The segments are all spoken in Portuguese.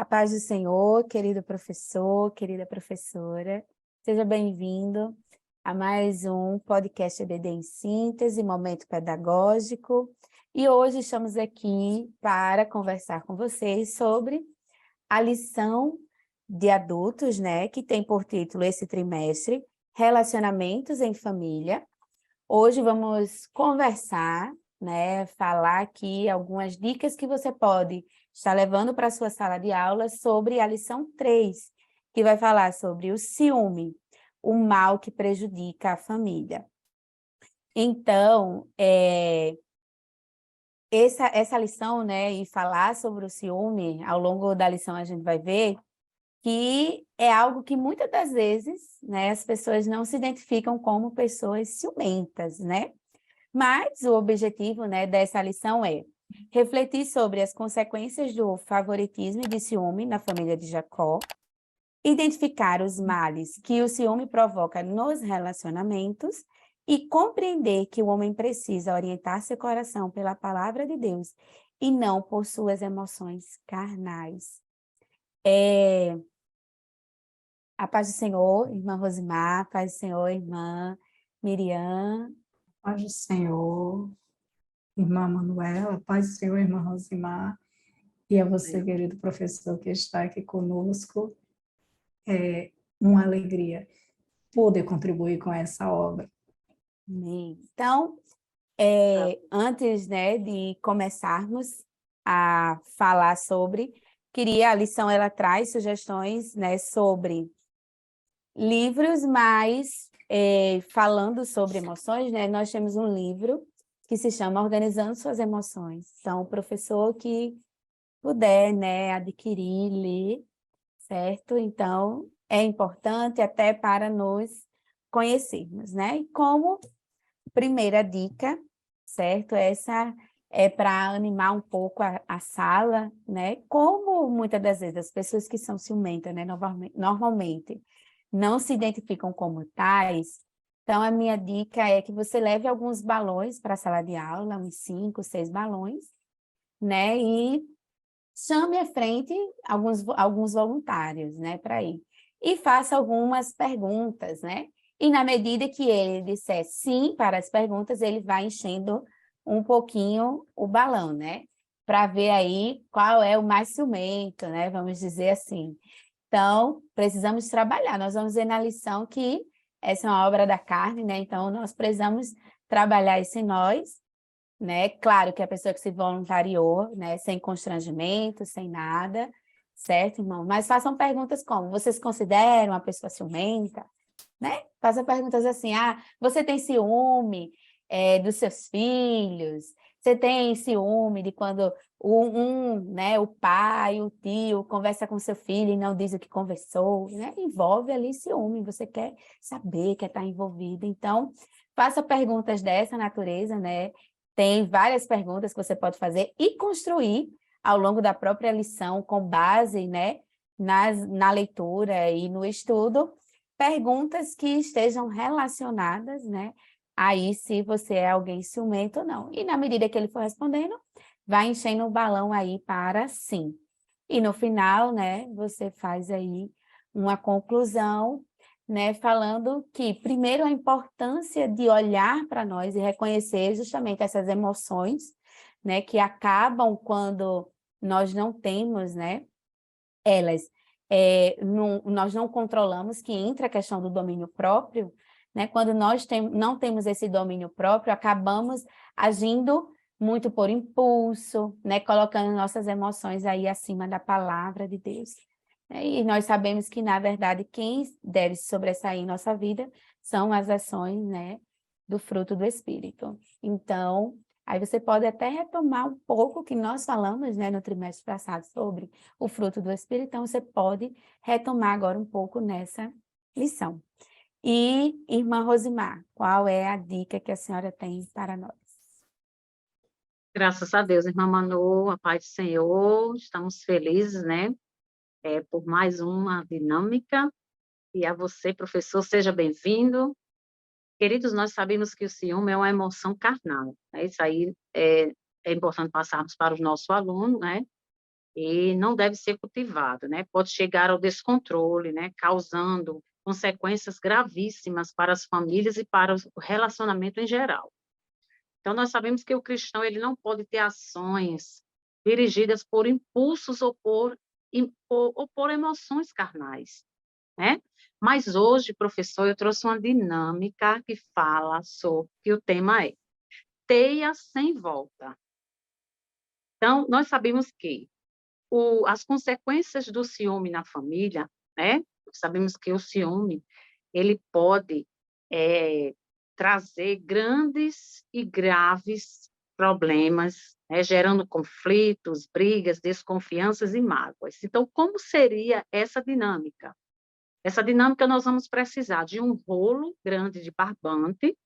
paz do Senhor, querido professor, querida professora. Seja bem-vindo a mais um podcast EBD em Síntese, Momento Pedagógico. E hoje estamos aqui para conversar com vocês sobre a lição de adultos, né, que tem por título esse trimestre, Relacionamentos em Família. Hoje vamos conversar, né, falar aqui algumas dicas que você pode estar levando para a sua sala de aula sobre a lição 3, que vai falar sobre o ciúme, o mal que prejudica a família. Então, essa lição, né, e falar sobre o ciúme, ao longo da lição a gente vai ver que é algo que muitas das vezes, né, as pessoas não se identificam como pessoas ciumentas, né? Mas o objetivo, né, dessa lição é refletir sobre as consequências do favoritismo e de ciúme na família de Jacó, identificar os males que o ciúme provoca nos relacionamentos e compreender que o homem precisa orientar seu coração pela palavra de Deus e não por suas emoções carnais. A paz do Senhor, irmã Rosimar, a paz do Senhor, irmã Miriam. Paz do Senhor, irmã Manuela, paz do Senhor, irmã Rosimar, e a você, querido professor, que está aqui conosco. É uma alegria poder contribuir com essa obra. Amém. Então, antes, né, de começarmos a falar sobre, a lição ela traz sugestões, né, sobre livros, mas falando sobre emoções, né, nós temos um livro que se chama Organizando Suas Emoções. Então, o professor que puder, né, adquirir, ler, certo? Então, é importante até para nos conhecermos, né? E como primeira dica, certo? Essa é para animar um pouco a sala, né? Como muitas das vezes as pessoas que são ciumentas, né, normalmente não se identificam como tais, então a minha dica é que você leve alguns balões para a sala de aula, uns 5, 6 balões, né? E chame à frente alguns voluntários, né, para ir. E faça algumas perguntas, né? E na medida que ele disser sim para as perguntas, ele vai enchendo um pouquinho o balão, né? Para ver aí qual é o mais ciumento, né? Vamos dizer assim. Então, precisamos trabalhar. Nós vamos ver na lição que essa é uma obra da carne, né? Então, nós precisamos trabalhar isso em nós, né? Claro que a pessoa que se voluntariou, né, sem constrangimento, sem nada, certo, irmão? Mas façam perguntas como: vocês consideram uma pessoa ciumenta? Né? Façam perguntas assim: você tem ciúme dos seus filhos? Você tem ciúme de quando né, o pai, o tio, conversa com seu filho e não diz o que conversou, né? Envolve ali ciúme, você quer saber, quer estar envolvido. Então, faça perguntas dessa natureza, né? Tem várias perguntas que você pode fazer e construir ao longo da própria lição, com base, né, na leitura e no estudo, perguntas que estejam relacionadas, né, aí se você é alguém ciumento ou não. E na medida que ele for respondendo, vai enchendo o balão aí para sim. E no final, né, você faz aí uma conclusão, né, falando que, primeiro, a importância de olhar para nós e reconhecer justamente essas emoções, né, que acabam quando nós não temos, né, elas, nós não controlamos, que entra a questão do domínio próprio, né, quando nós não temos esse domínio próprio, acabamos agindo muito por impulso, né, colocando nossas emoções aí acima da palavra de Deus. E nós sabemos que, na verdade, quem deve sobressair em nossa vida são as ações, né, do fruto do Espírito. Então, aí você pode até retomar um pouco o que nós falamos, né, no trimestre passado sobre o fruto do Espírito, então você pode retomar agora um pouco nessa lição. E, irmã Rosimar, qual é a dica que a senhora tem para nós? Graças a Deus, irmã Manu, a paz do Senhor, estamos felizes, né, por mais uma dinâmica, e a você, professor, seja bem-vindo. Queridos, nós sabemos que o ciúme é uma emoção carnal, né? Isso aí é importante passarmos para o nosso aluno, né, e não deve ser cultivado, né? Pode chegar ao descontrole, né? Causando consequências gravíssimas para as famílias e para o relacionamento em geral. Então, nós sabemos que o cristão ele não pode ter ações dirigidas por impulsos ou por emoções carnais, né? Mas hoje, professor, eu trouxe uma dinâmica que fala sobre, que o tema é teia sem volta. Então, nós sabemos que as consequências do ciúme na família, né? Sabemos que o ciúme, ele pode trazer grandes e graves problemas, né? Gerando conflitos, brigas, desconfianças e mágoas. Então, como seria essa dinâmica? Essa dinâmica nós vamos precisar de um rolo grande de barbante,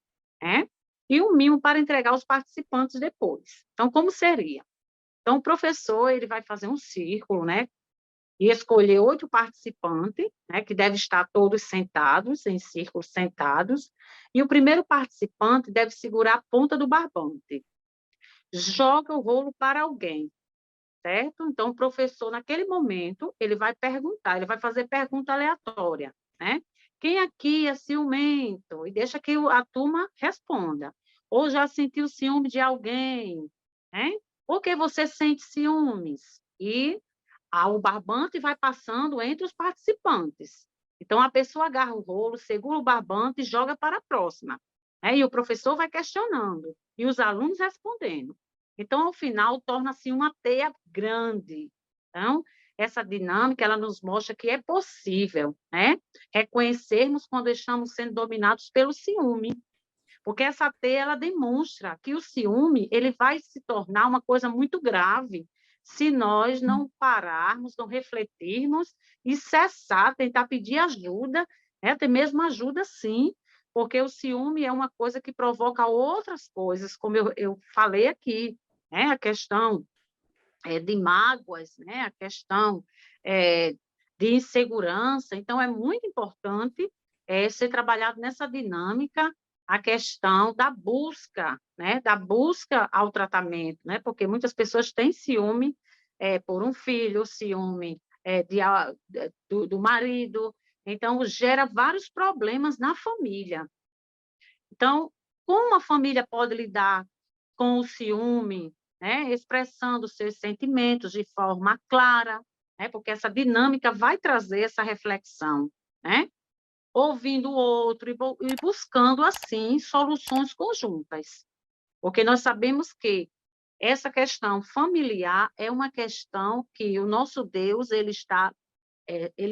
né? E um mimo para entregar aos participantes depois. Então, como seria? Então, o professor ele vai fazer um círculo, né? E escolher 8 participantes, né? Que devem estar todos sentados, em círculo sentados. E o primeiro participante deve segurar a ponta do barbante. Joga o rolo para alguém, certo? Então, o professor, naquele momento, ele vai perguntar, ele vai fazer pergunta aleatória, né? Quem aqui é ciumento? E deixa que a turma responda. Ou já sentiu ciúme de alguém, né? Por que você sente ciúmes? E o barbante vai passando entre os participantes. Então, a pessoa agarra o rolo, segura o barbante e joga para a próxima, né? E o professor vai questionando, e os alunos respondendo. Então, ao final, torna-se uma teia grande. Então, essa dinâmica, ela nos mostra que é possível, né? Reconhecermos quando estamos sendo dominados pelo ciúme, porque essa teia, ela demonstra que o ciúme, ele vai se tornar uma coisa muito grave se nós não pararmos, não refletirmos e cessar, tentar pedir ajuda, né? Até mesmo ajuda, sim, porque o ciúme é uma coisa que provoca outras coisas, como eu falei aqui, né? A questão de mágoas, né? A questão de insegurança. Então, é muito importante ser trabalhado nessa dinâmica a questão da busca, né? Da busca ao tratamento, né? Porque muitas pessoas têm ciúme por um filho, ciúme do marido, então gera vários problemas na família. Então, como a família pode lidar com o ciúme, né? Expressando seus sentimentos de forma clara, né? Porque essa dinâmica vai trazer essa reflexão, né? Ouvindo o outro e buscando, assim, soluções conjuntas. Porque nós sabemos que essa questão familiar é uma questão que o nosso Deus, ele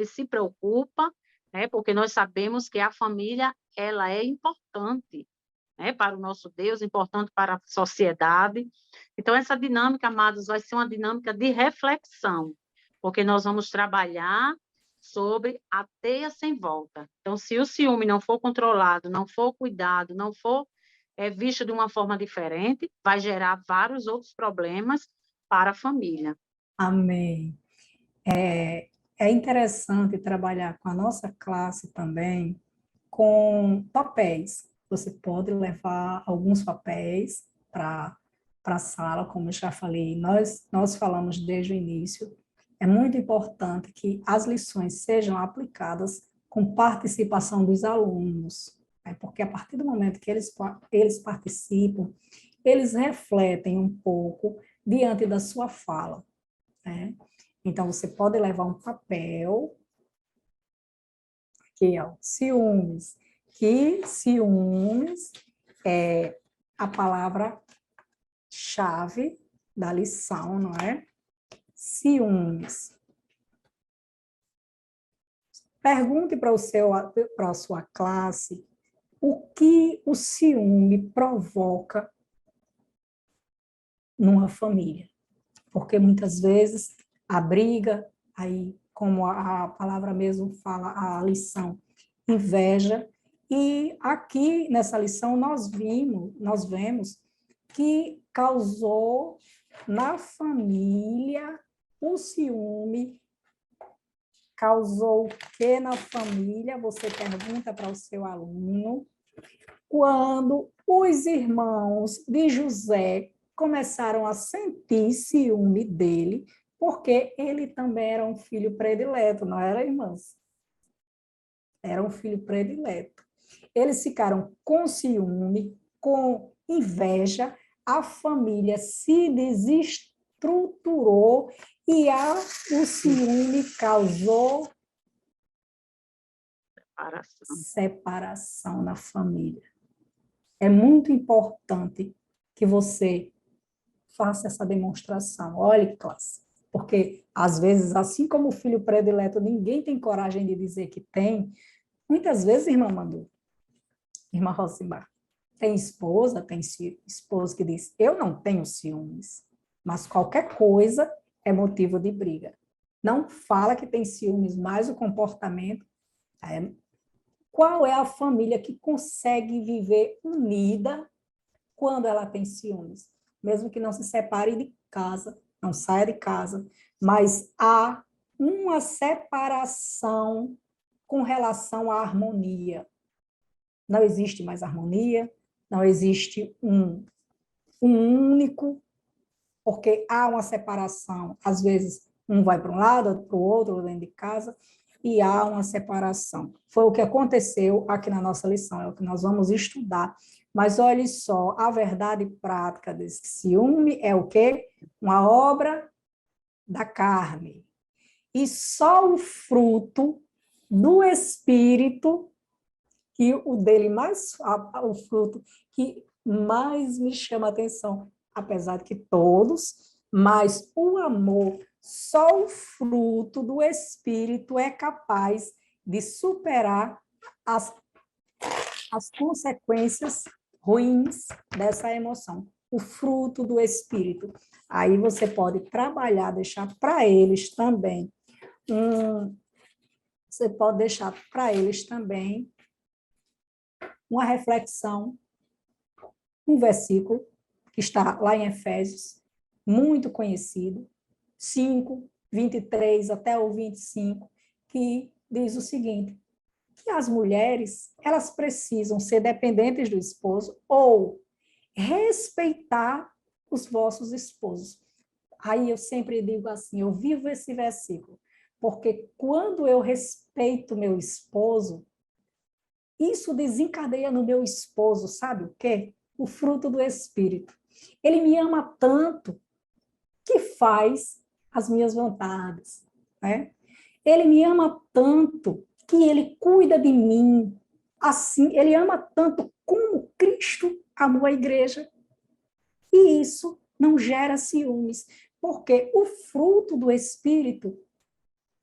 se preocupa, né? Porque nós sabemos que a família, ela é importante, né, para o nosso Deus, importante para a sociedade. Então, essa dinâmica, amados, vai ser uma dinâmica de reflexão, porque nós vamos trabalhar sobre a teia sem volta. Então, se o ciúme não for controlado, não for cuidado, não for visto de uma forma diferente, vai gerar vários outros problemas para a família. Amém. É interessante trabalhar com a nossa classe também com papéis. Você pode levar alguns papéis para a sala, como eu já falei, nós falamos desde o início. É muito importante que as lições sejam aplicadas com participação dos alunos, né? Porque a partir do momento que eles participam, eles refletem um pouco diante da sua fala, né? Então, você pode levar um papel, aqui, ó, ciúmes, que ciúmes é a palavra-chave da lição, não é? Ciúmes. Pergunte para a sua classe o que o ciúme provoca numa família. Porque muitas vezes a briga, aí como a palavra mesmo fala, a lição, inveja, e aqui nessa lição nós vemos que causou na família o ciúme, causou o que na família? Você pergunta para o seu aluno, quando os irmãos de José começaram a sentir ciúme dele, porque ele também era um filho predileto, não era, irmãs? Era um filho predileto. Eles ficaram com ciúme, com inveja, a família se desestruturou e o ciúme causou separação na família. É muito importante que você faça essa demonstração. Olhe, classe, porque às vezes, assim como o filho predileto, ninguém tem coragem de dizer que tem. Muitas vezes, irmã Mandu, irmã Rosimar, tem esposa que diz, eu não tenho ciúmes, mas qualquer coisa é motivo de briga. Não fala que tem ciúmes, mas o comportamento é... Qual é a família que consegue viver unida quando ela tem ciúmes? Mesmo que não se separe de casa, não saia de casa, mas há uma separação com relação à harmonia. Não existe mais harmonia, não existe um único, porque há uma separação. Às vezes, um vai para um lado, outro para o outro, dentro de casa, e há uma separação. Foi o que aconteceu aqui na nossa lição, é o que nós vamos estudar. Mas olhe só, a verdade prática desse ciúme é o quê? Uma obra da carne. E só o fruto do Espírito, que o fruto que mais me chama a atenção, apesar de que todos, mas o amor, só o fruto do Espírito é capaz de superar as consequências ruins dessa emoção. O fruto do Espírito. Aí você pode trabalhar, deixar para eles também você pode deixar para eles também uma reflexão, um versículo que está lá em Efésios, muito conhecido, 5, 23 até o 25, que diz o seguinte, que as mulheres, elas precisam ser dependentes do esposo ou respeitar os vossos esposos. Aí eu sempre digo assim, eu vivo esse versículo, porque quando eu respeito meu esposo, isso desencadeia no meu esposo, sabe o quê? O fruto do Espírito. Ele me ama tanto que faz as minhas vontades, né? Ele me ama tanto que ele cuida de mim. Assim, ele ama tanto como Cristo amou a igreja. E isso não gera ciúmes, porque o fruto do Espírito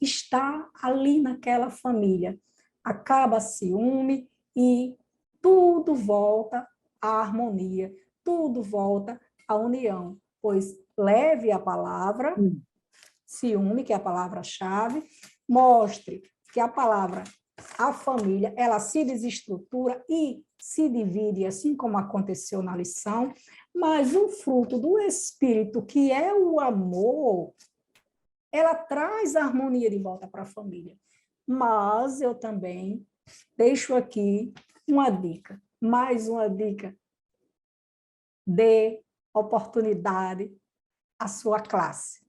está ali naquela família. Acaba ciúme e tudo volta à harmonia, tudo volta à união, pois leve a palavra, ciúme, que é a palavra-chave, mostre que a família, ela se desestrutura e se divide, assim como aconteceu na lição, mas o fruto do Espírito, que é o amor, ela traz a harmonia de volta para a família. Mas eu também deixo aqui uma dica, mais uma dica. Dê oportunidade à sua classe.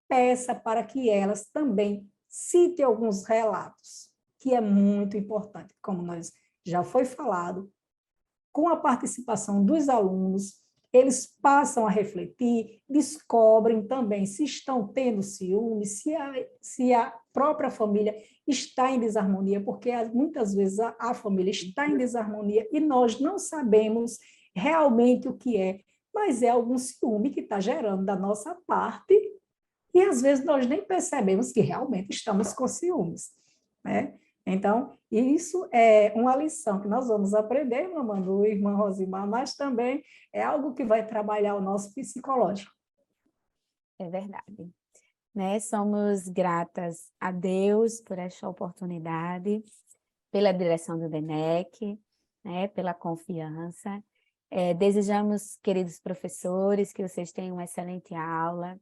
Peça para que elas também citem alguns relatos, que é muito importante, como nós já foi falado, com a participação dos alunos, eles passam a refletir, descobrem também se estão tendo ciúme, se a própria família está em desarmonia, porque muitas vezes a família está em desarmonia e nós não sabemos realmente o que é, mas é algum ciúme que está gerando da nossa parte e às vezes nós nem percebemos que realmente estamos com ciúmes, né? Então, isso é uma lição que nós vamos aprender, irmã Manu, irmã Rosimar, mas também é algo que vai trabalhar o nosso psicológico. É verdade. Né? Somos gratas a Deus por esta oportunidade, pela direção do DENEC, né? Pela confiança. Desejamos, queridos professores, que vocês tenham uma excelente aula,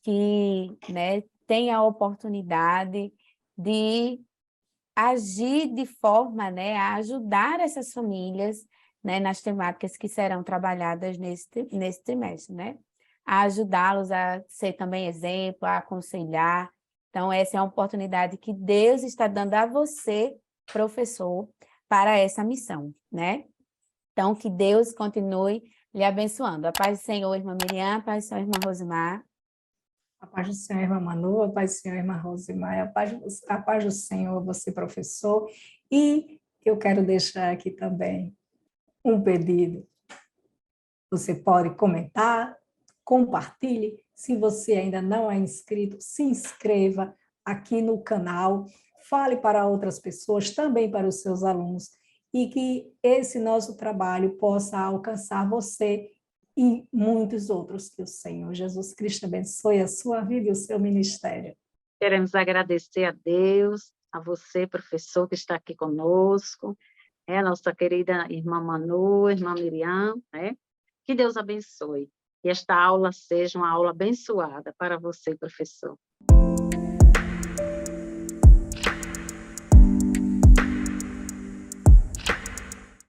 que, né, tenham a oportunidade de agir de forma, né, a ajudar essas famílias, né, nas temáticas que serão trabalhadas nesse trimestre, né? a ajudá-los a ser também exemplo, a aconselhar. Então, essa é uma oportunidade que Deus está dando a você, professor, para essa missão, né? Então, que Deus continue lhe abençoando. A paz do Senhor, irmã Miriam, a paz do Senhor, irmã Rosimar. A paz do Senhor, irmã Manu, a paz do Senhor, irmã Rosimar, a paz do Senhor, você, professor. E eu quero deixar aqui também um pedido. Você pode comentar, compartilhe. Se você ainda não é inscrito, se inscreva aqui no canal. Fale para outras pessoas, também para os seus alunos, e que esse nosso trabalho possa alcançar você e muitos outros. Que o Senhor Jesus Cristo abençoe a sua vida e o seu ministério. Queremos agradecer a Deus, a você, professor, que está aqui conosco, a nossa querida irmã Manu, irmã Miriam, né? Que Deus abençoe. E esta aula seja uma aula abençoada para você, professor.